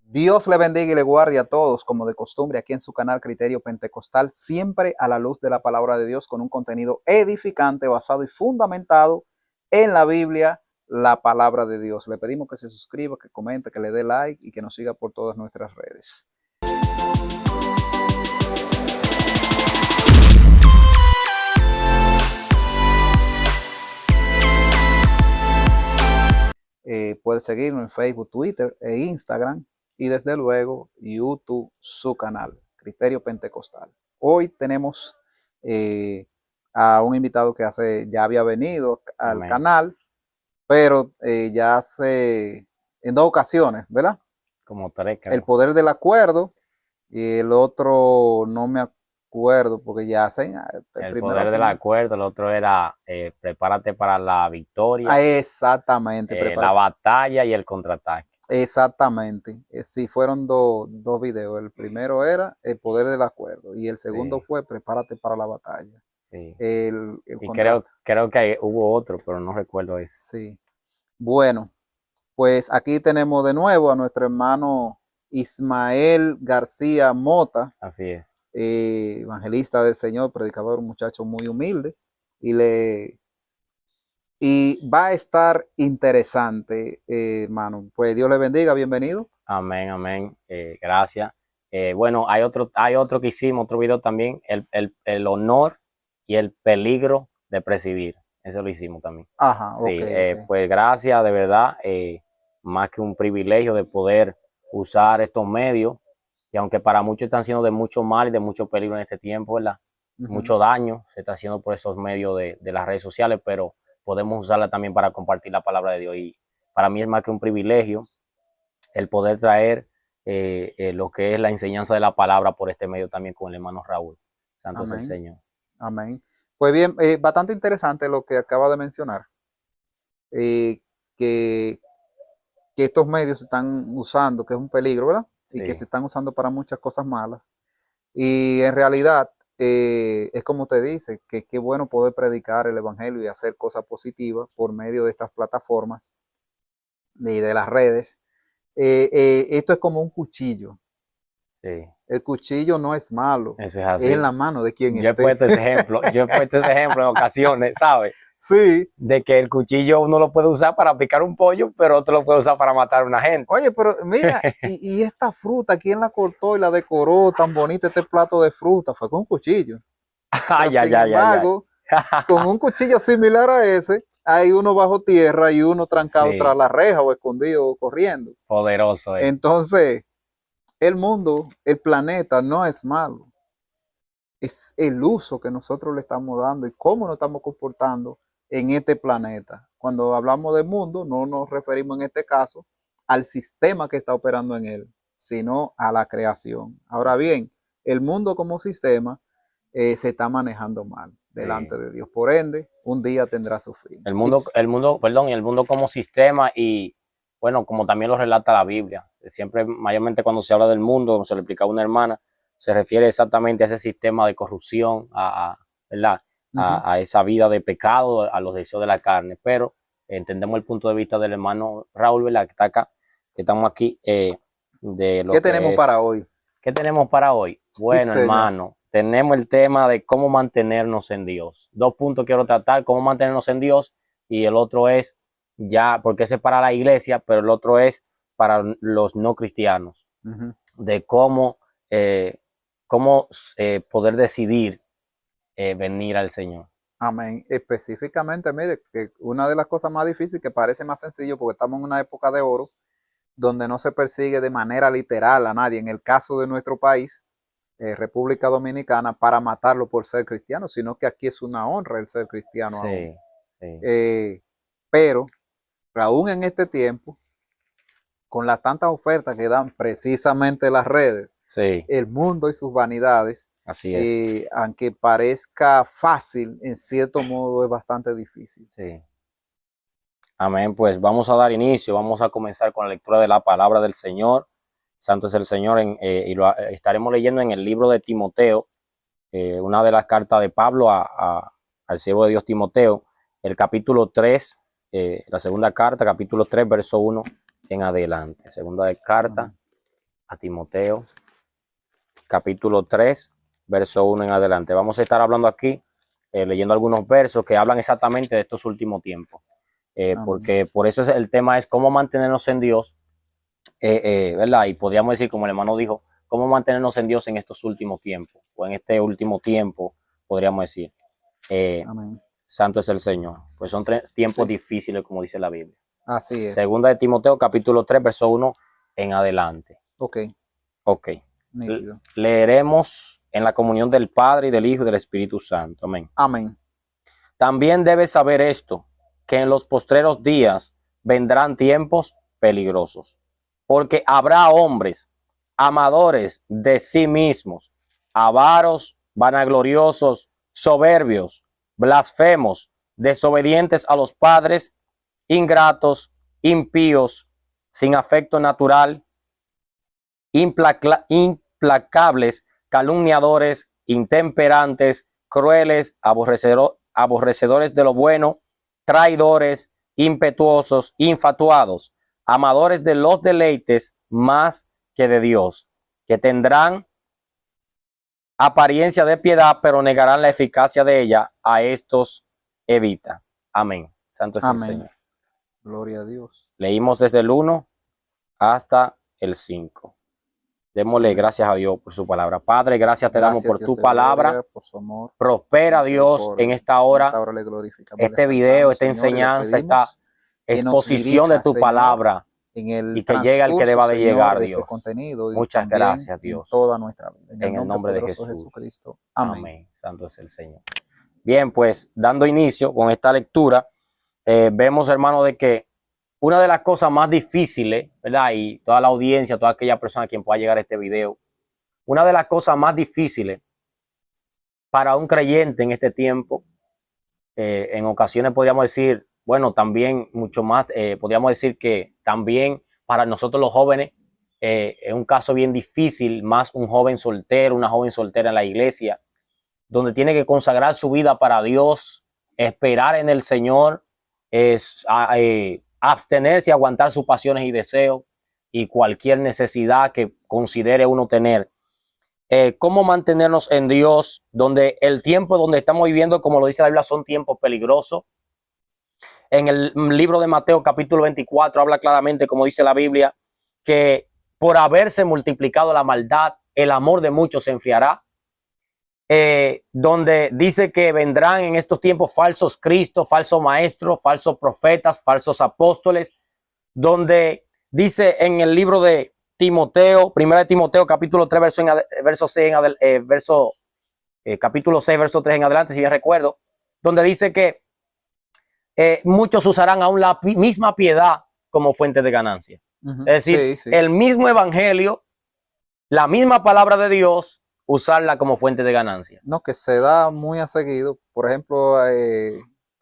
Dios le bendiga y le guarde a todos, como de costumbre, aquí en su canal Criterio Pentecostal, siempre a la luz de la palabra de Dios, con un contenido edificante, basado y fundamentado en la Biblia, la palabra de Dios. Le pedimos que se suscriba, que comente, que le dé like y que nos siga por todas nuestras redes. Puede seguirnos en Facebook, Twitter e Instagram, y desde luego YouTube, su canal, Criterio Pentecostal. Hoy tenemos a un invitado que ya había venido al Amén. canal, pero ya en 2 ocasiones, ¿verdad? Como 3, El creo. poder del acuerdo y el otro no me acuerdo porque ya hacen el El primero poder del hacen. acuerdo, el otro era prepárate para la victoria, Exactamente, la prepárate. batalla y el contraataque. Exactamente. Sí, fueron dos videos. El primero era el poder del acuerdo y el segundo Sí, fue prepárate para la batalla. sí. El Y contrato. creo que hubo otro, pero no recuerdo ese. Sí. Bueno, pues aquí tenemos de nuevo a nuestro hermano Ismael García Mota, Así es. evangelista del Señor, predicador, un muchacho muy humilde, y va a estar interesante, hermano. Pues Dios le bendiga, bienvenido. Amén, amén. Gracias. Bueno, hay otro que hicimos, otro video también, el honor y el peligro de presidir. Eso lo hicimos también. Ajá, ok, Sí, ok. pues gracias, de verdad, más que un privilegio de poder usar estos medios, y aunque para muchos están siendo de mucho mal y de mucho peligro en este tiempo, ¿verdad? Uh-huh. Mucho daño se está haciendo por esos medios de las redes sociales, pero podemos usarla también para compartir la palabra de Dios. Y para mí es más que un privilegio el poder traer lo que es la enseñanza de la palabra por este medio también con el hermano Raúl. Santo es el Amén, Señor. amén. Pues bien, bastante interesante lo que acaba de mencionar, eh, que, que estos medios se están usando, que es un peligro, ¿verdad? Y que Sí, se están usando para muchas cosas malas. Y en realidad, es como te dice, que qué bueno poder predicar el evangelio y hacer cosas positivas por medio de estas plataformas y de las redes. Esto es como un cuchillo. sí. El cuchillo no es malo, Eso es es en así. la mano de quien Yo he esté. puesto ese ejemplo, en ocasiones, ¿sabes? Sí. De que el cuchillo uno lo puede usar para picar un pollo, pero otro lo puede usar para matar a una gente. Oye, pero mira, y esta fruta, ¿quién la cortó y la decoró tan bonita este plato de fruta? Fue con un cuchillo. Pero Ay, ay, sin ay, ay, ay. embargo, con un cuchillo similar a ese, hay uno bajo tierra y uno trancado tras Sí, la reja o escondido o corriendo. poderoso eso. Entonces, el mundo, el planeta no es malo. Es el uso que nosotros le estamos dando y cómo nos estamos comportando en este planeta. Cuando hablamos de mundo, no nos referimos en este caso al sistema que está operando en él, sino a la creación. Ahora bien, el mundo como sistema se está manejando mal Sí. delante de Dios. Por ende, un día tendrá su fin. Perdón, el mundo como sistema y, bueno, como también lo relata la Biblia. Siempre, mayormente cuando se habla del mundo, como se le explicaba a una hermana, se refiere exactamente a ese sistema de corrupción, ¿verdad? Uh-huh. A esa vida de pecado, a los deseos de la carne. Pero entendemos el punto de vista del hermano Raúl, ¿verdad? Que está acá, que estamos aquí, de ¿Qué lo tenemos que para es. hoy? ¿Qué tenemos para hoy? Sí, Bueno, señor. hermano, tenemos el tema de cómo mantenernos en Dios. 2 puntos quiero tratar, cómo mantenernos en Dios, y el otro es ya, porque ese es para la iglesia, pero el otro es para los no cristianos, Uh-huh. de eh, cómo poder decidir venir al Señor. Amén. Específicamente, mire, que una de las cosas más difíciles, que parece más sencillo porque estamos en una época de oro, donde no se persigue de manera literal a nadie, en el caso de nuestro país, República Dominicana, para matarlo por ser cristiano, sino que aquí es una honra el ser cristiano aún. Sí, sí, Eh, pero, aún en este tiempo, con las tantas ofertas que dan precisamente las redes, sí, el mundo y sus vanidades, así es. aunque parezca fácil, en cierto modo es bastante difícil. Sí. Amén, pues vamos a dar inicio, vamos a comenzar con la lectura de la palabra del Señor. Santo es el Señor, y estaremos leyendo en el libro de Timoteo, una de las cartas de Pablo al siervo de Dios Timoteo, el capítulo 3, la segunda carta, capítulo 3, verso 1 en adelante. Segunda de carta a Timoteo, capítulo 3, verso 1 en adelante. Vamos a estar hablando aquí, leyendo algunos versos que hablan exactamente de estos últimos tiempos. Porque por eso el tema es cómo mantenernos en Dios, ¿verdad? Y podríamos decir, como el hermano dijo, cómo mantenernos en Dios en estos últimos tiempos, o en este último tiempo, podríamos decir. Amén. Santo es el Señor. Pues son tiempos Sí. difíciles, como dice la Biblia. Así es. Segunda de Timoteo, capítulo 3, verso 1 en adelante. Ok. Ok. Nítido. Leeremos en la comunión del Padre y del Hijo y del Espíritu Santo. Amén. Amén. También debes saber esto, que en los postreros días vendrán tiempos peligrosos, porque habrá hombres amadores de sí mismos, avaros, vanagloriosos, soberbios, blasfemos, desobedientes a los padres, ingratos, impíos, sin afecto natural, implacables, calumniadores, intemperantes, crueles, aborrecedores de lo bueno, traidores, impetuosos, infatuados, amadores de los deleites más que de Dios, que tendrán apariencia de piedad, pero negarán la eficacia de ella. A estos evita. Amén. Santo es el Amén. Señor. Gloria a Dios. Leímos desde el 1 hasta el 5. Démosle gracias a Dios por su palabra. Padre, gracias te damos por Dios tu de palabra. gloria, por su amor, Prospera, por su Dios, en misericordia. esta En hora. esta hora le glorificamos, le Este video, exaltamos, esta Señor, y le enseñanza, esta pedimos que nos exposición de dirija, tu Señor, palabra en el y que llegue al que transcurso, deba de Señor, llegar, de este Dios. contenido y Muchas también gracias, en toda Dios. nuestra vida. En el En el nombre nombre de poderoso de Jesús. Jesucristo. Amén. Amén. Santo es el Señor. Bien, pues dando inicio con esta lectura, vemos, hermano, de que una de las cosas más difíciles, ¿verdad? Y toda la audiencia, toda aquella persona a quien pueda llegar a este video, una de las cosas más difíciles para un creyente en este tiempo, en ocasiones podríamos decir, bueno, también mucho más, podríamos decir que también para nosotros los jóvenes, es un caso bien difícil, más un joven soltero, una joven soltera en la iglesia, donde tiene que consagrar su vida para Dios, esperar en el Señor, abstenerse y aguantar sus pasiones y deseos y cualquier necesidad que considere uno tener. Cómo mantenernos en Dios, donde el tiempo donde estamos viviendo, como lo dice la Biblia, son tiempos peligrosos. En el libro de Mateo capítulo 24 habla claramente, como dice la Biblia, que por haberse multiplicado la maldad, el amor de muchos se enfriará. Donde dice que vendrán en estos tiempos falsos cristos, falsos maestros, falsos profetas, falsos apóstoles, donde dice en el libro de Timoteo, primera de Timoteo, capítulo 3, verso 6, capítulo 6, verso 3 en adelante, si bien recuerdo, donde dice que muchos usarán aún la misma piedad como fuente de ganancia. Es decir, el mismo evangelio, la misma palabra de Dios, usarla como fuente de ganancia. No, que se da muy a seguido. Por ejemplo, en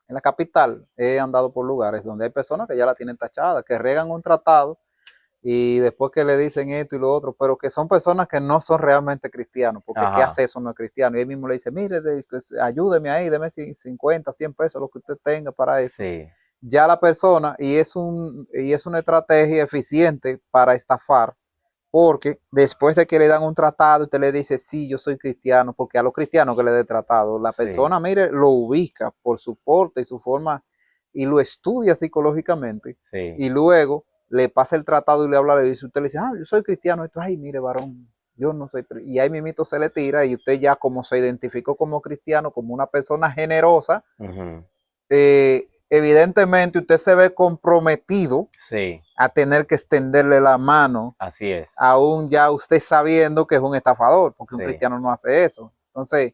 la capital he andado por lugares donde hay personas que ya la tienen tachada, que regan un tratado y después que le dicen esto y lo otro, pero que son personas que no son realmente cristianos, porque ¿qué hace eso no es cristiano? Y él mismo le dice, mire, ayúdeme ahí, deme 50, 100 pesos, lo que usted tenga para eso. Sí. Ya la persona, y es una estrategia eficiente para estafar, porque después de que le dan un tratado, usted le dice, sí, yo soy cristiano, porque a los cristianos que le dé tratado, la persona, mire, lo ubica por su porte y su forma, y lo estudia psicológicamente, y luego le pasa el tratado y le habla, y usted le dice, yo soy cristiano, esto, ay, mire, varón, yo no soy, y ahí mismito se le tira, y usted ya como se identificó como cristiano, como una persona generosa, evidentemente usted se ve comprometido a tener que extenderle la mano. Así es. Aún ya usted sabiendo que es un estafador, porque un cristiano no hace eso. Entonces,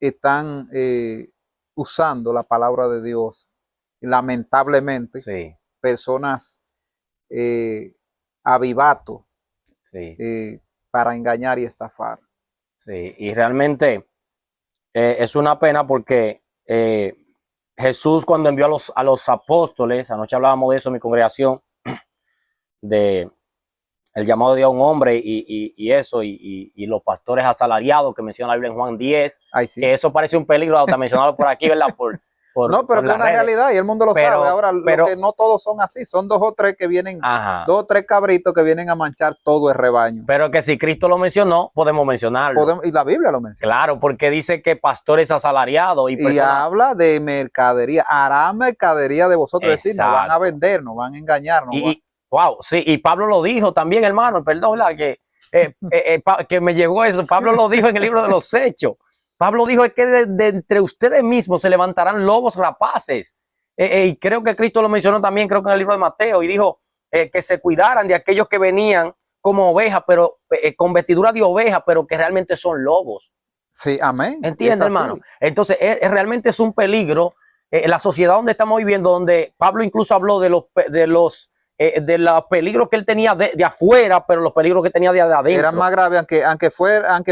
están usando la palabra de Dios. Lamentablemente, personas avivato para engañar y estafar. Sí, y realmente es una pena porque Jesús cuando envió a los apóstoles, anoche hablábamos de eso en mi congregación, de el llamado de Dios a un hombre y eso, y los pastores asalariados que menciona la Biblia en Juan 10, que eso parece un peligro hasta mencionarlo por aquí, ¿verdad? No, pero por que es las una redes. realidad y el mundo lo Pero, sabe. Ahora, pero, lo que no todos son así, son dos o tres que vienen, ajá. dos o tres cabritos que vienen a manchar todo el rebaño. Pero que si Cristo lo mencionó, podemos mencionarlo. Y la Biblia lo menciona. Claro, porque dice que pastores asalariados y Y personas. habla de mercadería, hará mercadería de vosotros, es decir, nos van a Exacto. vender, nos van a engañar, nos van. Wow, sí, y Pablo lo dijo también, hermano, perdón, que me llegó eso. Pablo lo dijo en el libro de los Hechos. Pablo dijo que de entre ustedes mismos se levantarán lobos rapaces. Y creo que Cristo lo mencionó también, creo que en el libro de Mateo, y dijo que se cuidaran de aquellos que venían como ovejas, pero con vestidura de oveja, pero que realmente son lobos. Sí, amén. Es ¿Entiende, hermano? así. Entonces, realmente es un peligro. La sociedad donde estamos viviendo, donde Pablo incluso habló de los peligros que él tenía de afuera, pero los peligros que tenía de Era adentro. más grave, aunque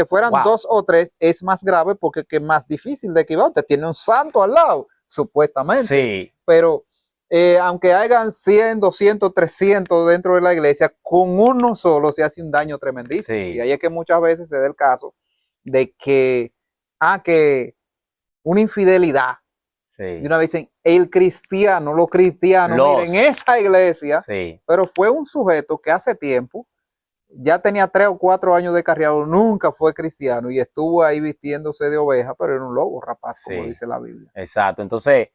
fueran Wow. dos o tres, es más grave porque es más difícil de esquivar. Usted tiene un santo al lado, supuestamente. Sí. Pero aunque hayan 100, 200, 300 dentro de la iglesia, con uno solo se hace un daño tremendísimo. Sí. Y ahí es que muchas veces se da el caso de que una infidelidad. Sí. Y una vez dicen, el cristiano, los cristianos, miren, esa iglesia, sí. pero fue un sujeto que hace tiempo ya tenía 3 o 4 años de carriado, nunca fue cristiano y estuvo ahí vistiéndose de oveja, pero era un lobo rapaz, como Sí. dice la Biblia. Exacto. Entonces,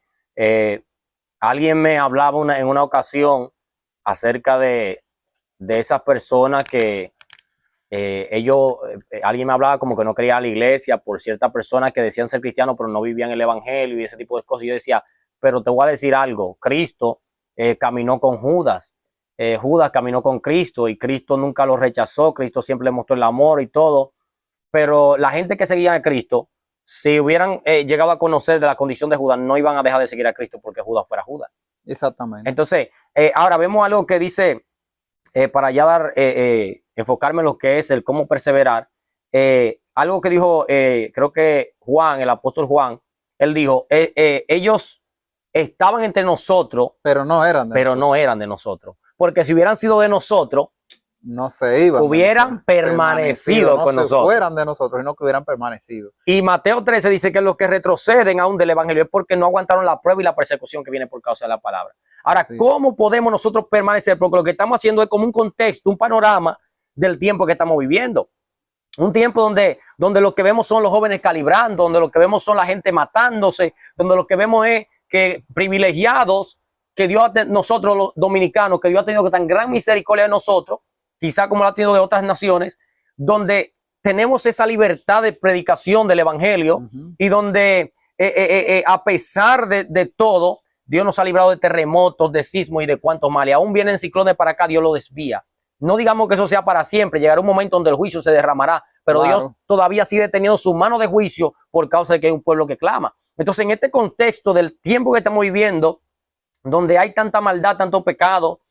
alguien me hablaba en una ocasión acerca de esas personas que alguien me hablaba como que no creía a la iglesia por ciertas personas que decían ser cristianos pero no vivían el evangelio y ese tipo de cosas. Y yo decía, pero te voy a decir algo, Cristo caminó con Judas, Judas caminó con Cristo y Cristo nunca lo rechazó, Cristo siempre le mostró el amor y todo, pero la gente que seguía a Cristo, si hubieran llegado a conocer de la condición de Judas, no iban a dejar de seguir a Cristo porque Judas fuera Judas. Exactamente. Entonces, ahora vemos algo que dice, para ya enfocarme en lo que es el cómo perseverar, algo que dijo, creo que Juan, el apóstol Juan, él dijo, ellos estaban entre nosotros, pero no eran de pero nosotros. No eran de nosotros. Porque si hubieran sido de nosotros, no se iban, hubieran permanecido no con se nosotros. fueran de nosotros, sino que hubieran permanecido. Y Mateo 13 dice que los que retroceden aún del evangelio es porque no aguantaron la prueba y la persecución que viene por causa de la palabra. Ahora, Sí. ¿cómo podemos nosotros permanecer? Porque lo que estamos haciendo es como un contexto, un panorama del tiempo que estamos viviendo. Un tiempo donde lo que vemos son los jóvenes calibrando, donde lo que vemos son la gente matándose, donde lo que vemos es que privilegiados que Dios nosotros los dominicanos, que Dios ha tenido tan gran misericordia de nosotros, quizá como lo ha tenido de otras naciones, donde tenemos esa libertad de predicación del evangelio y donde a pesar de todo, Dios nos ha librado de terremotos, de sismos y de cuantos males. Aún vienen ciclones para acá, Dios lo desvía. No digamos que eso sea para siempre, llegará un momento donde el juicio se derramará, pero claro, Dios todavía sigue teniendo su mano de juicio por causa de que hay un pueblo que clama. Entonces, en este contexto del tiempo que estamos viviendo, donde hay tanta maldad, tanto pecado,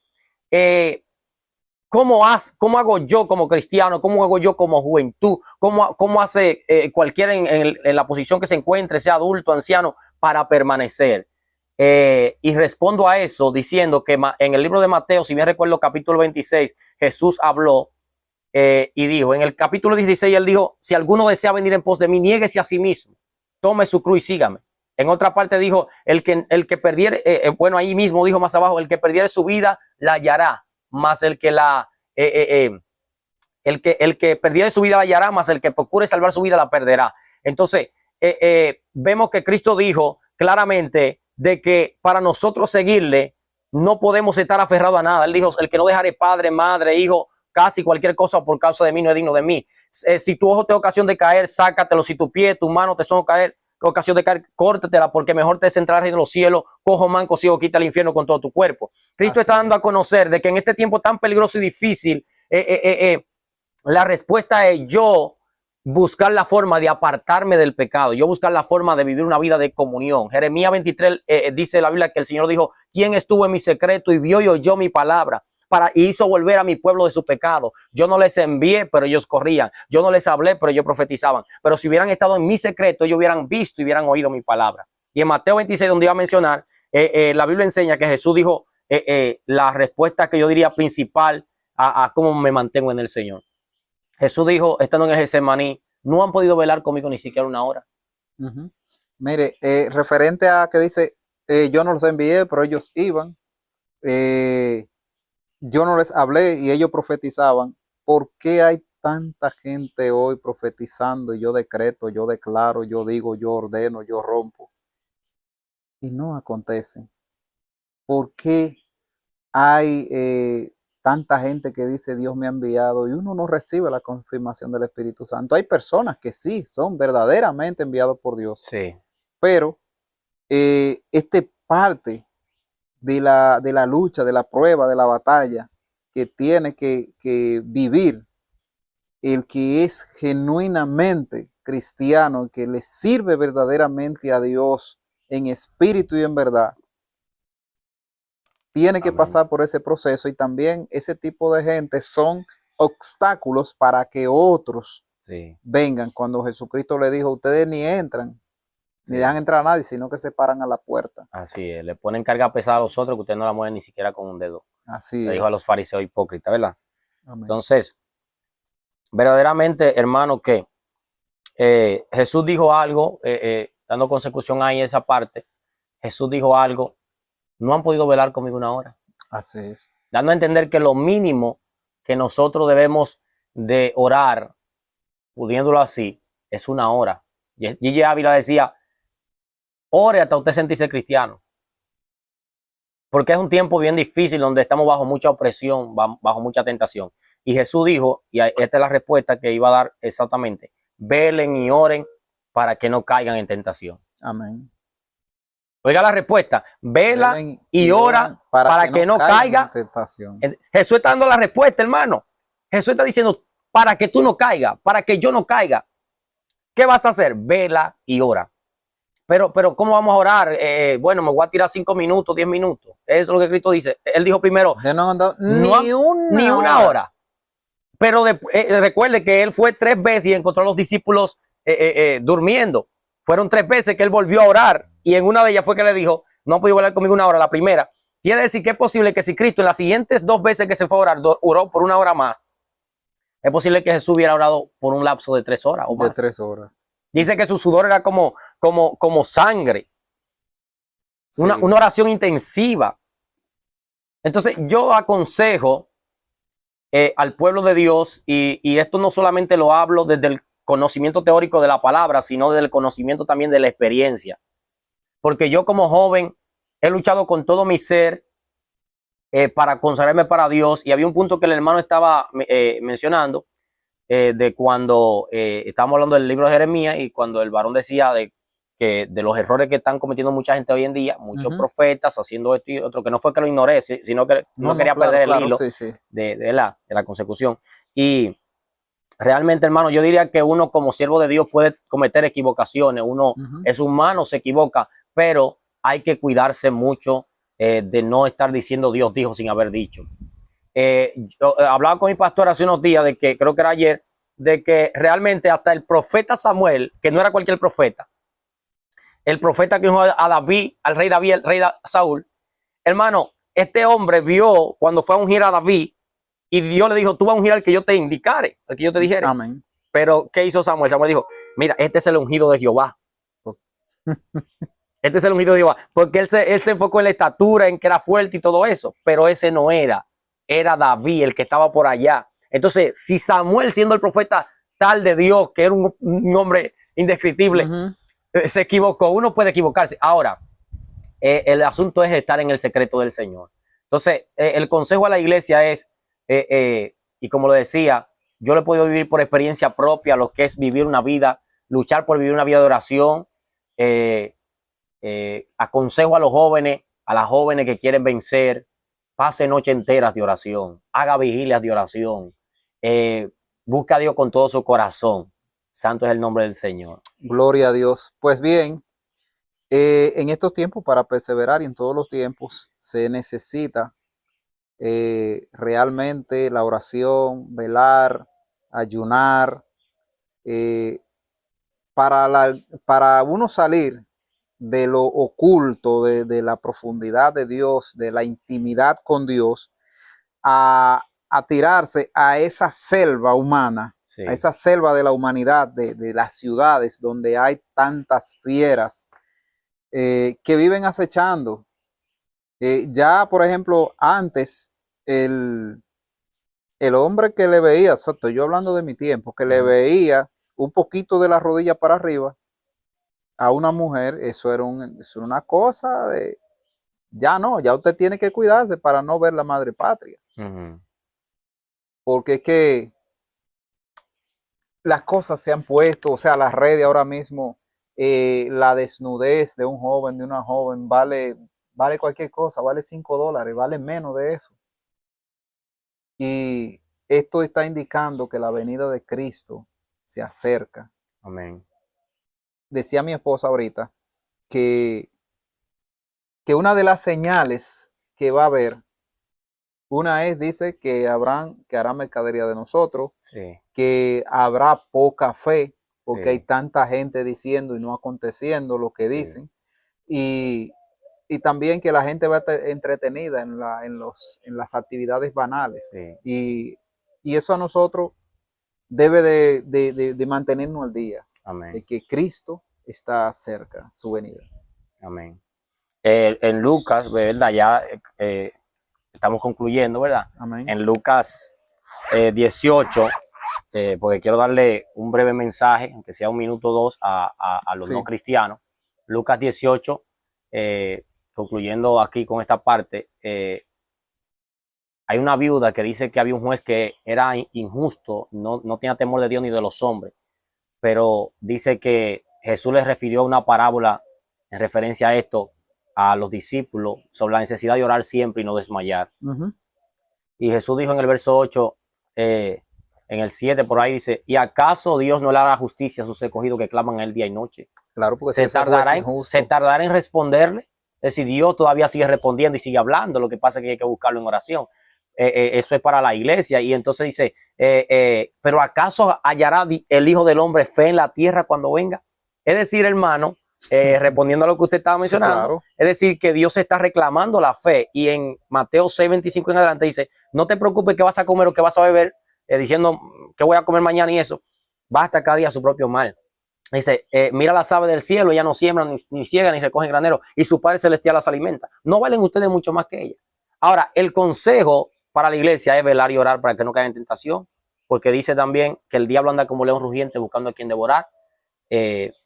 ¿cómo hago yo como cristiano? ¿Cómo hago yo como juventud? ¿Cómo hace cualquiera en la posición que se encuentre, sea adulto, anciano, para permanecer? Y respondo a eso diciendo que en el libro de Mateo, si bien recuerdo capítulo 26, Jesús habló y dijo, en el capítulo 16 él dijo, si alguno desea venir en pos de mí, niéguese a sí mismo, tome su cruz y sígame. En otra parte dijo, el que perdiere, bueno, ahí mismo dijo más abajo, el que perdiere su vida la hallará, más el que perdiere su vida la hallará, más el que procure salvar su vida la perderá. Entonces, vemos que Cristo dijo claramente de que para nosotros seguirle no podemos estar aferrados a nada. Él dijo, el que no dejaré padre, madre, hijo, casi cualquier cosa por causa de mí no es digno de mí. Si tu ojo te da ocasión de caer, sácatelo. Si tu pie, tu mano te son ocasión de caer, córtatela, porque mejor te es entrar en los cielos, cojo, manco, ciego, quita el infierno con todo tu cuerpo. Cristo está dando a conocer de que en este tiempo tan peligroso y difícil, la respuesta es yo buscar la forma de apartarme del pecado, yo buscar la forma de vivir una vida de comunión. Jeremías 23 dice la Biblia que el Señor dijo, ¿quién estuvo en mi secreto y vio y oyó mi palabra? Y hizo volver a mi pueblo de su pecado. Yo no les envié, pero ellos corrían. Yo no les hablé, pero ellos profetizaban. Pero si hubieran estado en mi secreto, ellos hubieran visto y hubieran oído mi palabra. Y en Mateo 26, donde iba a mencionar, la Biblia enseña que Jesús dijo la respuesta que yo diría principal a cómo me mantengo en el Señor. Jesús dijo, estando en el Getsemaní, no han podido velar conmigo ni siquiera una hora. Mire, referente a que dice, yo no los envié, pero ellos iban, eh, yo no les hablé y ellos profetizaban. ¿Por qué hay tanta gente hoy profetizando? Yo decreto, yo declaro, yo digo, yo ordeno, yo rompo y no acontece. ¿Por qué hay tanta gente que dice Dios me ha enviado y uno no recibe la confirmación del Espíritu Santo? Hay personas que sí son verdaderamente enviados por Dios, Sí, pero este parte de la lucha, de la prueba, de la batalla que tiene que vivir el que es genuinamente cristiano, que le sirve verdaderamente a Dios en espíritu y en verdad, tiene que amén. pasar por ese proceso y también ese tipo de gente son obstáculos para que otros Sí, vengan. Cuando Jesucristo le dijo, ustedes ni entran, ni dejan sí. entrar a nadie, sino que se paran a la puerta. Así es. Le ponen carga pesada a los otros que usted no la mueve ni siquiera con un dedo. Así Le dijo es. a los fariseos hipócritas, ¿verdad? Amén. Entonces, verdaderamente, hermano, que Jesús dijo algo, dando consecución ahí esa parte, Jesús dijo algo, no han podido velar conmigo una hora, Así es. dando a entender que lo mínimo que nosotros debemos de orar, pudiéndolo así, es una hora. Gigi Ávila decía, ore hasta usted sentirse cristiano, porque es un tiempo bien difícil donde estamos bajo mucha opresión, bajo mucha tentación. Y Jesús dijo, y esta es la respuesta que iba a dar exactamente, velen y oren para que no caigan en tentación. Amén. Oiga la respuesta, vela Velen y y ora oran para para que que no no caigan en caiga. tentación. Jesús está dando la respuesta, hermano. Jesús está diciendo, para que tú no caigas, para que yo no caiga. ¿Qué vas a hacer? Vela y ora. Pero ¿cómo vamos a orar? Bueno, me voy a tirar 5 minutos, 10 minutos. Eso es lo que Cristo dice. Él dijo primero, De no han dado no ni ni una una hora. hora. Pero recuerde que él fue 3 veces y encontró a los discípulos durmiendo. Fueron 3 veces que él volvió a orar y en una de ellas fue que le dijo, no han podido hablar conmigo una hora. La primera, quiere decir que es posible que si Cristo en las siguientes 2 veces que se fue a orar, oró por una hora más, es posible que Jesús hubiera orado por un lapso de 3 horas o De más. 3 horas. Dice que su sudor era como sangre, una Sí. oración intensiva. Entonces yo aconsejo al pueblo de Dios, y esto no solamente lo hablo desde el conocimiento teórico de la palabra, sino del conocimiento también de la experiencia. Porque yo como joven he luchado con todo mi ser para consagrarme para Dios, y había un punto que el hermano estaba mencionando, de cuando estábamos hablando del libro de Jeremías y cuando el varón decía que de los errores que están cometiendo mucha gente hoy en día, muchos profetas haciendo esto y otro, que no fue que lo ignoré, sino que No, no no, quería claro, perder el claro, hilo sí, sí. de la consecución. Y realmente, hermano, yo diría que uno como siervo de Dios puede cometer equivocaciones, uno es humano, se equivoca, pero hay que cuidarse mucho de no estar diciendo Dios dijo sin haber dicho. Yo hablaba con mi pastor hace unos días, de que creo que era ayer, de que realmente hasta el profeta Samuel, que no era cualquier profeta, el profeta que dijo a David, al rey David, al rey Saúl, hermano, este hombre vio cuando fue a ungir a David y Dios le dijo, tú vas a ungir al que yo te indicare, al que yo te dijere. Amén. Pero ¿qué hizo Samuel? Samuel dijo, mira, este es el ungido de Jehová. Este es el ungido de Jehová. Porque él se enfocó en la estatura, en que era fuerte y todo eso. Pero ese no era. Era David el que estaba por allá. Entonces, si Samuel, siendo el profeta tal de Dios, que era un hombre indescriptible, se equivocó, uno puede equivocarse. Ahora, el asunto es estar en el secreto del Señor. Entonces, el consejo a la iglesia es, y como lo decía, yo lo he podido vivir por experiencia propia, lo que es vivir una vida, luchar por vivir una vida de oración. Aconsejo a los jóvenes, a las jóvenes que quieren vencer, pase noches enteras de oración, haga vigilias de oración, eh, busca a Dios con todo su corazón. Santo es el nombre del Señor. Gloria a Dios. Pues bien, en estos tiempos, para perseverar y en todos los tiempos, se necesita realmente la oración, velar, ayunar, eh, para uno salir de lo oculto, de la profundidad de Dios, de la intimidad con Dios, a tirarse a esa selva humana, a Sí, esa selva de la humanidad, de las ciudades donde hay tantas fieras, que viven acechando. Ya, por ejemplo, antes, el hombre que le veía, o sea, estoy yo hablando de mi tiempo, que le veía un poquito de la rodilla para arriba a una mujer, eso era una cosa de, ya no, ya usted tiene que cuidarse para no ver la madre patria, porque es que las cosas se han puesto, o sea, las redes ahora mismo, la desnudez de un joven, de una joven, vale cualquier cosa, vale $5, vale menos de eso. Y esto está indicando que la venida de Cristo se acerca. Amén. Decía mi esposa ahorita que, que una de las señales que va a haber, una es, dice, que hará mercadería de nosotros, Sí, que habrá poca fe, porque hay sí, tanta gente diciendo y no aconteciendo lo que sí, dicen. Y, y también que la gente va a estar entretenida en las actividades banales. sí. Y eso a nosotros debe de mantenernos al día, de Amén. que Cristo está cerca, su venida. Amén. En Lucas, ¿verdad? Ya estamos concluyendo, ¿verdad? Amén. En Lucas 18, porque quiero darle un breve mensaje, aunque sea un minuto o dos, a los no Sí. cristianos. Lucas 18, concluyendo aquí con esta parte, hay una viuda que dice que había un juez que era injusto, no tenía temor de Dios ni de los hombres, pero dice que Jesús les refirió una parábola en referencia a esto a los discípulos sobre la necesidad de orar siempre y no desmayar. Ujú. Y Jesús dijo en el verso 8, en el 7 por ahí dice, ¿y acaso Dios no le hará justicia a sus escogidos que claman a él día y noche? Claro, porque si ¿Se ese juez tardará es se injusto. tardará en responderle? Es decir, Dios todavía sigue respondiendo y sigue hablando, lo que pasa es que hay que buscarlo en oración. Eso es para la iglesia. Y entonces dice, ¿pero acaso hallará el Hijo del Hombre fe en la tierra cuando venga? Es decir, hermano, respondiendo a lo que usted estaba Sí, mencionando, claro. es decir, que Dios está reclamando la fe. Y en Mateo 6:25 en adelante dice, no te preocupes que vas a comer o que vas a beber, diciendo que voy a comer mañana y eso. Basta cada día su propio mal. Dice, mira las aves del cielo, ya no siembran, ni ciegan, ni recogen granero, y su Padre Celestial las alimenta. ¿No valen ustedes mucho más que ellas? Ahora, el consejo para la iglesia es velar y orar para que no caigan en tentación, porque dice también que el diablo anda como león rugiente buscando a quien devorar,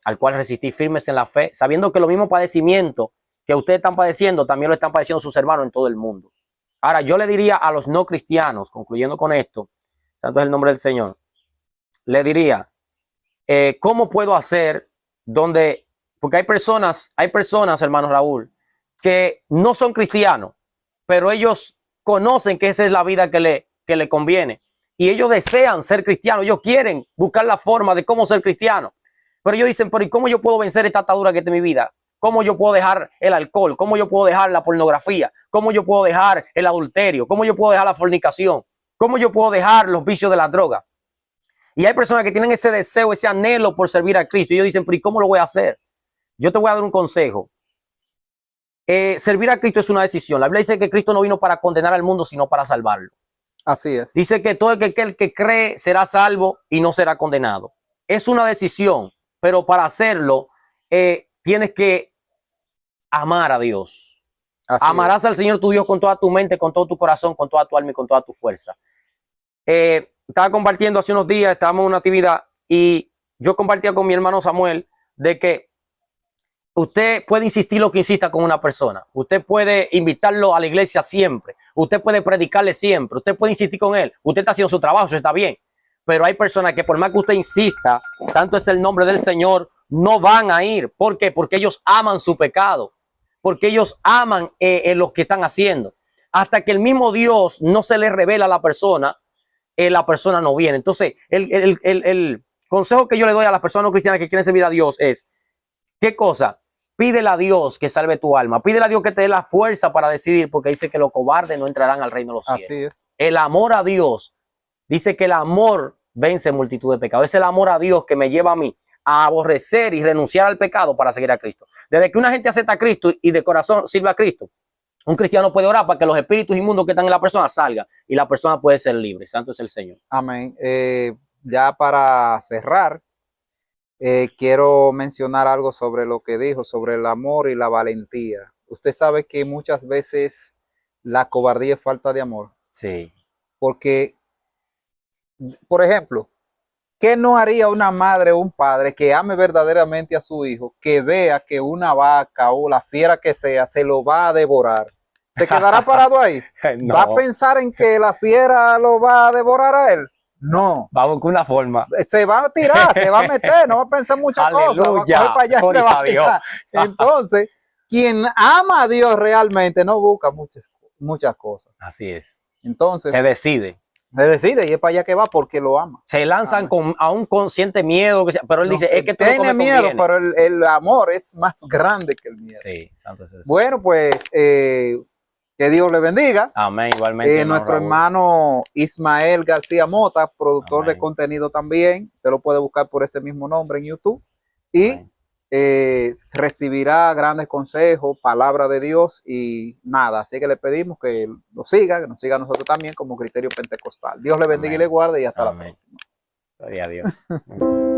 al cual resistir firmes en la fe, sabiendo que los mismos padecimientos que ustedes están padeciendo, también lo están padeciendo sus hermanos en todo el mundo. Ahora, yo le diría a los no cristianos, concluyendo con esto, santo es el nombre del Señor, le diría, ¿cómo puedo hacer donde, porque hay personas, hermano Raúl, que no son cristianos, pero ellos conocen que esa es la vida que le conviene y ellos desean ser cristianos, ellos quieren buscar la forma de cómo ser cristiano, pero ellos dicen, pero ¿y cómo yo puedo vencer esta atadura que está en mi vida? ¿Cómo yo puedo dejar el alcohol? ¿Cómo yo puedo dejar la pornografía? ¿Cómo yo puedo dejar el adulterio? ¿Cómo yo puedo dejar la fornicación? ¿Cómo yo puedo dejar los vicios de la droga? Y hay personas que tienen ese deseo, ese anhelo por servir a Cristo. Y ellos dicen, pero ¿y cómo lo voy a hacer? Yo te voy a dar un consejo. Servir a Cristo es una decisión. La Biblia dice que Cristo no vino para condenar al mundo, sino para salvarlo. Así es. Dice que todo el que cree será salvo y no será condenado. Es una decisión, pero para hacerlo tienes que amar a Dios. Así Amarás es. al Señor tu Dios con toda tu mente, con todo tu corazón, con toda tu alma y con toda tu fuerza. Estaba compartiendo hace unos días, estábamos en una actividad y yo compartía con mi hermano Samuel de que usted puede insistir lo que insista con una persona, usted puede invitarlo a la iglesia siempre, usted puede predicarle siempre, usted puede insistir con él, usted está haciendo su trabajo, eso está bien, pero hay personas que por más que usted insista, santo es el nombre del Señor, no van a ir. ¿Por qué? Porque ellos aman su pecado, porque ellos aman lo que están haciendo. Hasta que el mismo Dios no se le revela a la persona no viene. Entonces, el consejo que yo le doy a las personas no cristianas que quieren servir a Dios es, ¿qué cosa? Pídele a Dios que salve tu alma. Pídele a Dios que te dé la fuerza para decidir, porque dice que los cobardes no entrarán al reino de los cielos. Así es. El amor a Dios, dice que el amor vence multitud de pecados. Es el amor a Dios que me lleva a mí a aborrecer y renunciar al pecado para seguir a Cristo. Desde que una gente acepta a Cristo y de corazón sirve a Cristo, un cristiano puede orar para que los espíritus inmundos que están en la persona salgan y la persona puede ser libre. Santo es el Señor. Amén. Ya para cerrar, quiero mencionar algo sobre lo que dijo, sobre el amor y la valentía. Usted sabe que muchas veces la cobardía es falta de amor, Sí. porque, por ejemplo, ¿qué no haría una madre o un padre que ame verdaderamente a su hijo, que vea que una vaca o la fiera que sea se lo va a devorar? ¿Se quedará parado ahí? ¿Va a No, pensar en que la fiera lo va a devorar a él? No. vamos con una forma. Se va a tirar, se va a meter, no va a pensar muchas cosas, va a coger Aleluya, para allá y se va gloria a a Dios. tirar. Entonces, quien ama a Dios realmente no busca muchas cosas. Así es. Entonces, Se decide. se decide y es para allá que va porque lo ama. Se lanzan con, a un consciente miedo, que sea, pero él No, dice, es que esto es lo que tiene me miedo, conviene. pero el amor es más grande que el miedo. Sí, santo es el Señor. Bueno, pues que Dios le bendiga. Amén, igualmente, hermano Nuestro Raúl. hermano Ismael García Mota, productor de Amén, contenido también, te lo puede buscar por ese mismo nombre en YouTube y amén. recibirá grandes consejos, palabra de Dios y nada. Así que le pedimos que lo siga, que nos siga a nosotros también como Criterio Pentecostal. Dios le bendiga y le Amén, guarde y hasta la amén. próxima. Gloria a Dios.